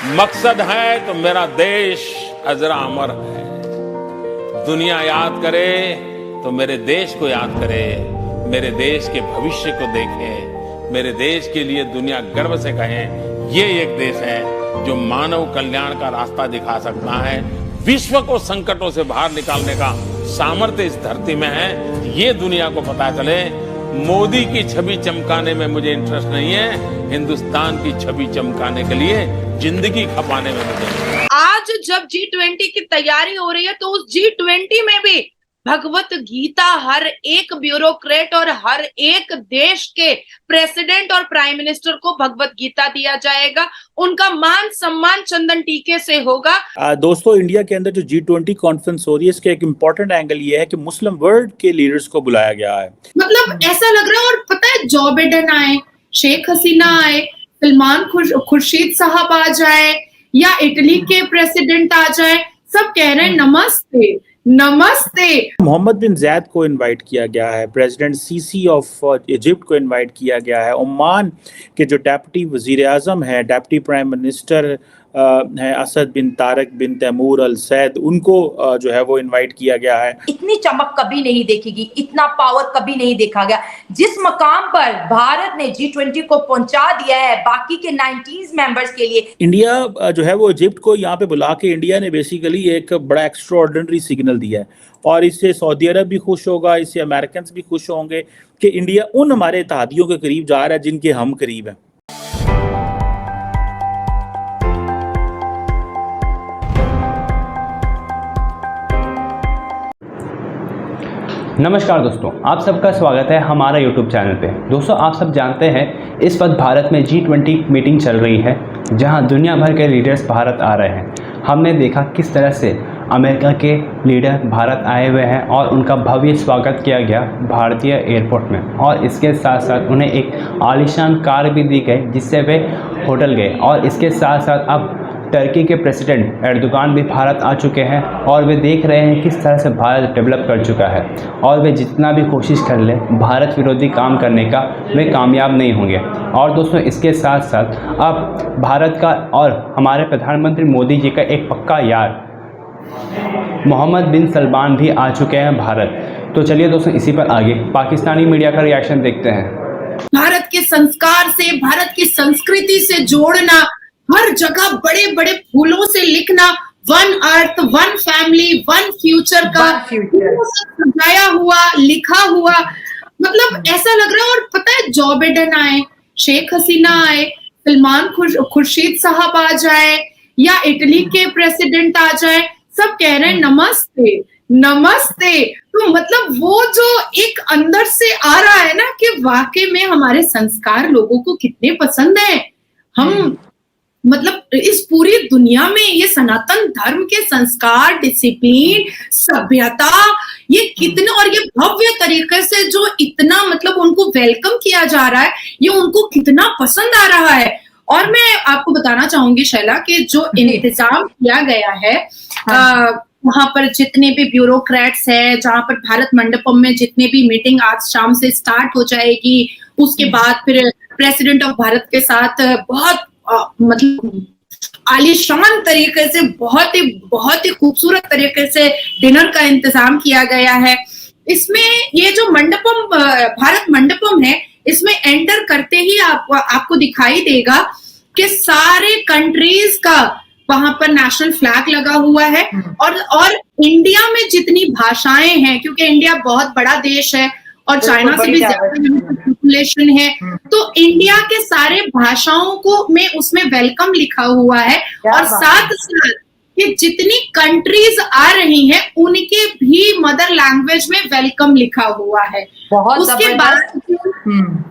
मकसद है तो मेरा देश अजरा अमर है। दुनिया याद करे तो मेरे देश को याद करे, मेरे देश के भविष्य को देखे, मेरे देश के लिए दुनिया गर्व से कहे ये एक देश है जो मानव कल्याण का रास्ता दिखा सकता है। विश्व को संकटों से बाहर निकालने का सामर्थ्य इस धरती में है, ये दुनिया को पता चले। मोदी की छवि चमकाने में मुझे इंटरेस्ट नहीं है, हिंदुस्तान की छवि चमकाने के लिए जिंदगी खपाने में मुझे। आज जब G20 की तैयारी हो रही है तो उस G20 में भी भगवत गीता हर एक ब्यूरोक्रेट और हर एक देश के प्रेसिडेंट और प्राइम मिनिस्टर को भगवत गीता दिया जाएगा। उनका मान सम्मान चंदन टीके से होगा। दोस्तों, इंडिया के अंदर जो G20 कॉन्फ्रेंस हो रही है, इसका एक इम्पोर्टेंट एंगल ये है कि मुस्लिम वर्ल्ड के लीडर्स को बुलाया गया है। मतलब ऐसा लग रहा है, और पता है, जो बिडेन आए, शेख हसीना आए, सलमान खुर्शीद साहब आ जाए या इटली के प्रेसिडेंट आ जाए, सब कह रहे हैं नमस्ते नमस्ते। मोहम्मद बिन जायद को इनवाइट किया गया है, प्रेसिडेंट सीसी ऑफ इजिप्ट को इनवाइट किया गया है, ओमान के जो डेप्टी वजीर आजम है, डेप्टी प्राइम मिनिस्टर है असद बिन तारक बिन तैमूर अल सैद, उनको जो है वो इनवाइट किया गया है। इतनी चमक कभी नहीं देखेगी, इतना पावर कभी नहीं देखा गया। जिस मकाम पर भारत ने G20 को पहुंचा दिया है बाकी के 19 मेंबर्स के लिए। इंडिया जो है वो इजिप्ट को यहाँ पे बुला के इंडिया ने बेसिकली एक बड़ा एक्स्ट्राऑर्डिनरी सिग्नल दिया है, और इससे सऊदी अरब भी खुश होगा, इससे अमेरिकन भी खुश होंगे कि इंडिया उन हमारे इत्तेहादियों के करीब जा रहा है जिनके हम करीब हैं। नमस्कार दोस्तों, आप सबका स्वागत है हमारा YouTube चैनल पे। दोस्तों, आप सब जानते हैं इस वक्त भारत में G20 मीटिंग चल रही है, जहां दुनिया भर के लीडर्स भारत आ रहे हैं। हमने देखा किस तरह से अमेरिका के लीडर भारत आए हुए हैं और उनका भव्य स्वागत किया गया भारतीय एयरपोर्ट में, और इसके साथ साथ उन्हें एक आलीशान कार भी दी गई जिससे वे होटल गए। और इसके साथ साथ अब टर्की के प्रेसिडेंट एर्दोगान भी भारत आ चुके हैं, और वे देख रहे हैं किस तरह से भारत डेवलप कर चुका है, और वे जितना भी कोशिश कर ले भारत विरोधी काम करने का, वे कामयाब नहीं होंगे। और दोस्तों, इसके साथ साथ अब भारत का और हमारे प्रधानमंत्री मोदी जी का एक पक्का यार मोहम्मद बिन सलमान भी आ चुके हैं भारत। तो चलिए दोस्तों, इसी पर आगे पाकिस्तानी मीडिया का रिएक्शन देखते हैं। भारत के संस्कार से, भारत की संस्कृति से जोड़ना, हर जगह बड़े बड़े फूलों से लिखना, one earth one family one future का सजाया हुआ, लिखा हुआ, मतलब ऐसा लग रहा है। और पता है, जो बिडेन आए, शेख हसीना आए, सलमान खुर्शीद साहब आ जाए या इटली के प्रेसिडेंट आ जाए, सब कह रहे हैं नमस्ते नमस्ते। तो मतलब वो जो एक अंदर से आ रहा है ना कि वाकई में हमारे संस्कार लोगों को कितने पसंद है। हम मतलब इस पूरी दुनिया में ये सनातन धर्म के संस्कार, डिसिप्लिन, सभ्यता, ये कितने, और ये भव्य तरीके से जो इतना मतलब उनको वेलकम किया जा रहा है, ये उनको कितना पसंद आ रहा है। और मैं आपको बताना चाहूंगी शैला कि जो इंतजाम किया गया है वहां पर जितने भी ब्यूरोक्रेट्स है, जहां पर भारत मंडपम में जितने भी मीटिंग आज शाम से स्टार्ट हो जाएगी, उसके बाद फिर प्रेसिडेंट ऑफ भारत के साथ बहुत मतलब आलीशान तरीके से, बहुत ही खूबसूरत तरीके से डिनर का इंतजाम किया गया है। इसमें ये जो मंडपम, भारत मंडपम है, इसमें एंटर करते ही आपको दिखाई देगा कि सारे कंट्रीज का वहां पर नेशनल फ्लैग लगा हुआ है, और इंडिया में जितनी भाषाएं हैं, क्योंकि इंडिया बहुत बड़ा देश है और चाइना से भी ज्यादा पॉपुलेशन है, तो इंडिया के सारे भाषाओं को में उसमें वेलकम लिखा हुआ है, और साथ साथ कि जितनी कंट्रीज आ रही हैं उनके भी मदर लैंग्वेज में वेलकम लिखा हुआ है। उसके बाद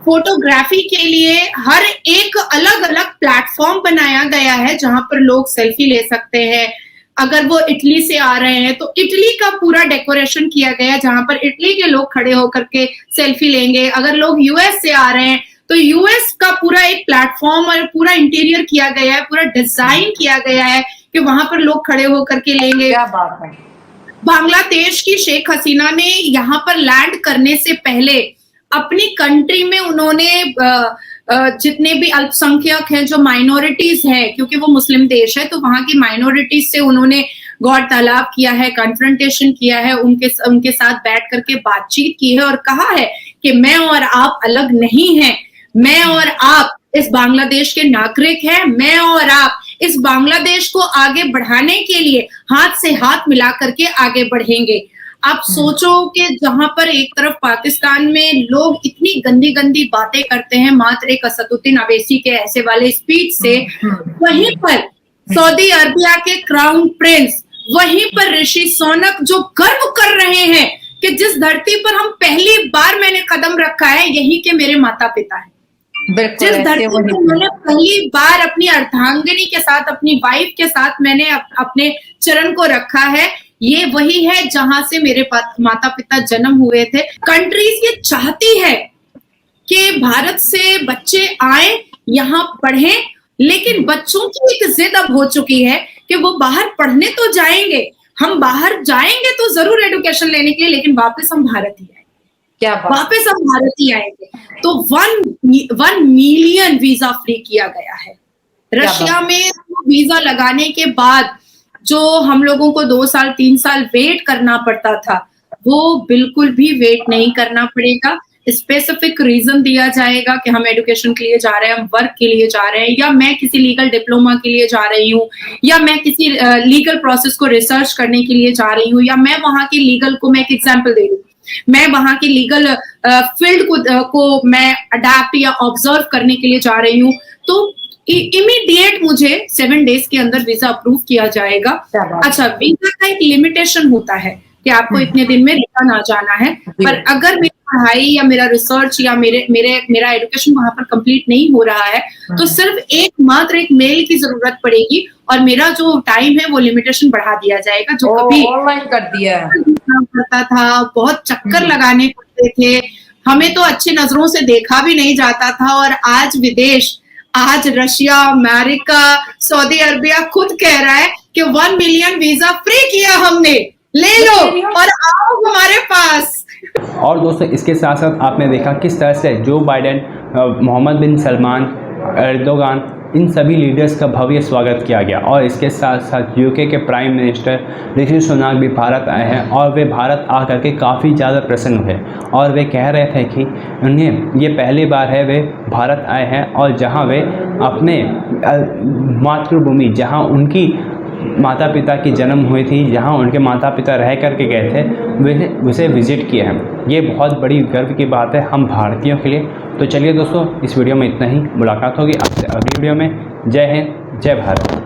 फोटोग्राफी के लिए हर एक अलग अलग प्लेटफॉर्म बनाया गया है जहां पर लोग सेल्फी ले सकते हैं। अगर वो इटली से आ रहे हैं तो इटली का पूरा डेकोरेशन किया गया है जहां पर इटली के लोग खड़े होकर के सेल्फी लेंगे। अगर लोग यूएस से आ रहे हैं तो यूएस का पूरा एक प्लेटफॉर्म और पूरा इंटीरियर किया गया है, पूरा डिजाइन किया गया है कि वहां पर लोग खड़े होकर के लेंगे। क्या बात है। बांग्लादेश की शेख हसीना ने यहाँ पर लैंड करने से पहले अपनी कंट्री में उन्होंने जितने भी अल्पसंख्यक हैं, जो माइनॉरिटीज हैं, क्योंकि वो मुस्लिम देश है तो वहां की माइनॉरिटीज से उन्होंने गौरतलब किया है, कन्फ्रंटेशन किया है, उनके साथ बैठ करके बातचीत की है और कहा है कि मैं और आप अलग नहीं हैं, मैं और आप इस बांग्लादेश के नागरिक हैं, मैं और आप इस बांग्लादेश को आगे बढ़ाने के लिए हाथ से हाथ मिला करके आगे बढ़ेंगे। आप सोचो कि जहां पर एक तरफ पाकिस्तान में लोग इतनी गंदी गंदी बातें करते हैं मात्र एक असदुद्दीन अवैसी के ऐसे वाले स्पीच से, वहीं पर सऊदी अरबिया के क्राउन प्रिंस, वहीं पर ऋषि सुनक जो गर्व कर रहे हैं कि जिस धरती पर हम पहली बार मैंने कदम रखा है यही के मेरे माता पिता है, जिस धरती पर मैंने पहली बार अपनी अर्धांगिनी के साथ, अपनी वाइफ के साथ मैंने अपने चरण को रखा है, ये वही है जहां से मेरे माता पिता जन्म हुए थे। कंट्रीज ये चाहती है कि भारत से बच्चे आए, यहाँ पढ़ें, लेकिन बच्चों की एक जिद अब हो चुकी है कि वो बाहर पढ़ने तो जाएंगे, हम बाहर जाएंगे तो जरूर एजुकेशन लेने के लिए, लेकिन वापस हम भारत ही आएंगे, क्या बात? वापस हम भारत ही आएंगे। तो 1 मिलियन वीजा फ्री किया गया है रशिया में। वीजा लगाने के बाद जो हम लोगों को 2 साल 3 साल वेट करना पड़ता था, वो बिल्कुल भी वेट नहीं करना पड़ेगा। स्पेसिफिक रीजन दिया जाएगा कि हम एजुकेशन के लिए जा रहे हैं, हम वर्क के लिए जा रहे हैं, या मैं किसी लीगल डिप्लोमा के लिए जा रही हूँ, या मैं किसी लीगल प्रोसेस को रिसर्च करने के लिए जा रही हूँ, या मैं वहां की लीगल को, मैं एक एग्जाम्पल दे रही हूँ, मैं वहां की लीगल फील्ड को मैं अडेप्ट या ऑब्जर्व करने के लिए जा रही हूँ, तो इमीडिएट मुझे 7 डेज के अंदर वीजा अप्रूव किया जाएगा। अच्छा, वीजा का एक लिमिटेशन होता है कि आपको इतने दिन में रिटर्न आ जाना है, पर अगर मेरी पढ़ाई या मेरा रिसर्च या मेरा एजुकेशन वहां पर कंप्लीट नहीं हो रहा है तो सिर्फ मात्र एक मेल की जरूरत पड़ेगी और मेरा जो टाइम है वो लिमिटेशन बढ़ा दिया जाएगा। जो कभी ऑनलाइन कर दिया पड़ता था, बहुत चक्कर लगाने पड़ते थे, हमें तो अच्छी नजरों से देखा भी नहीं जाता था, और आज विदेश, आज रशिया, अमेरिका, सऊदी अरबिया खुद कह रहा है कि 1 मिलियन वीजा फ्री किया हमने, ले लो और आओ हमारे पास। और दोस्तों, इसके साथ साथ आपने देखा किस तरह से जो बाइडेन, मोहम्मद बिन सलमान, एर्दोगान, इन सभी लीडर्स का भव्य स्वागत किया गया। और इसके साथ साथ यूके के प्राइम मिनिस्टर ऋषि सुनक भी भारत आए हैं और वे भारत आकर के काफ़ी ज़्यादा प्रसन्न हुए और वे कह रहे थे कि उन्हें ये पहली बार है वे भारत आए हैं और जहां वे अपने मातृभूमि, जहां उनकी माता पिता की जन्म हुई थी, जहां उनके माता पिता रह करके गए थे, उसे विज़िट किए हैं। ये बहुत बड़ी गर्व की बात है हम भारतीयों के लिए। तो चलिए दोस्तों, इस वीडियो में इतना ही। मुलाकात होगी आपसे अगली वीडियो में। जय हिंद, जय भारत।